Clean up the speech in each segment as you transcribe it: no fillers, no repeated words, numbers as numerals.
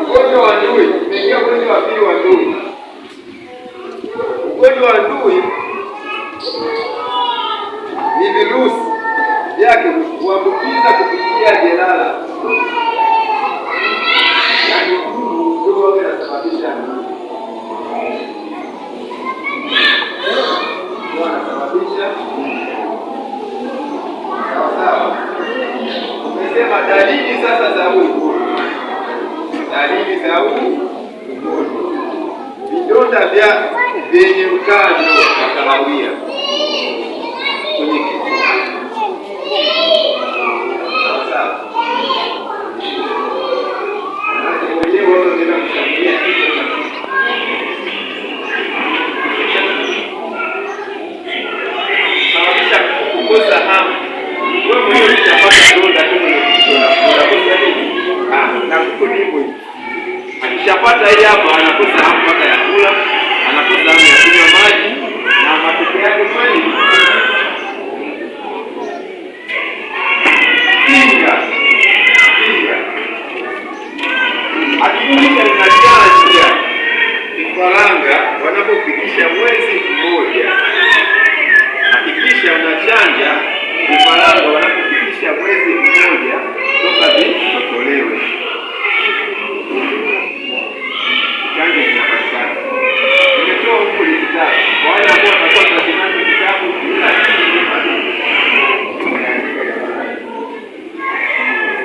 Ugonjwa wa ndui, umeingia ugonjwa wa pili wa ndui. Ugonjwa wa ndui ni virusi vyake huambukiza kupitia jelala, yaani ndio wao wanasababisha umesema dalili sasa za ugonjwa. Dalili za ugonjwa: vidonda vyenye mkando wa kahawia kwenye kifua. Sawa. Sababisha kukosa hamu. Wewe mwenyewe utapata donda tu unakosa nini? Na kukudibu. Akishapata hii hapa anakosa hamu mpaka ya kula, anakosa hamu ya kunywa maji, na matokeo yake kweli kinga. Hakikisha unachanja vifaranga wanapofikisha mwezi mmoja. Hakikisha unachanja vifaranga wanapofikisha mwezi mmoja toka vitolewe. Chanjo zinapatikana. Nimetoa huko kitabu. Kwa wale ambao watakuwa tunasema kitabu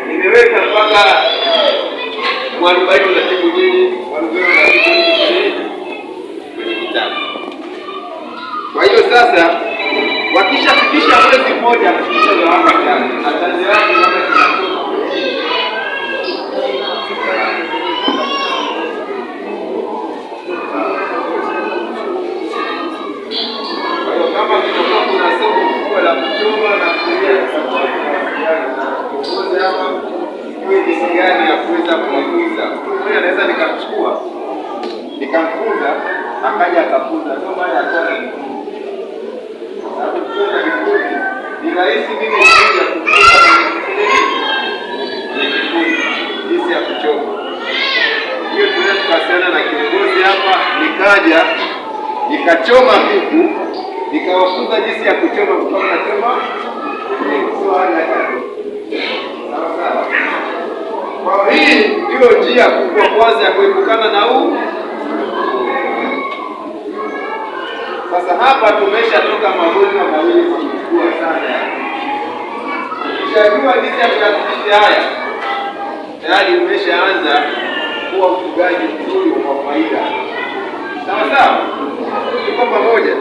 nimeweka mpaka mwarobaini unatibu nini, mwarobaini unatibu nini kwenye kitabu. Kwa hiyo sasa wakishafikisha mwezi mmoja kufikisha zawaka tano na chanjo yake kama kinatoka. Kwa hiyo kama kitakuwa kuna somo kubwa la kuchoma na kutumia kiongozi hapa iwe jinsi gani ya kuweza kuifunza. Mmoja anaweza nikamchukua nikamfunza akaja akafunza, ndio maana ataona ni rahisi mimi kuja kufunza jinsi ya kuchoma. Hiyo tunaweza tukasana na kiongozi hapa, nikaja nikachoma kuku, nikawafunza jinsi ya kuchoma kutoka nachoma sawa. Kwa hii ndio njia kubwa kwanza ya kuepukana na huu. Sasa hapa tumeshatoka magonjwa mawili makubwa sana. Ukishajua jinsi ya kuyadhibiti haya, tayari umeshaanza kuwa mfugaji mzuri wa faida. Sawa sawa, tuko pamoja.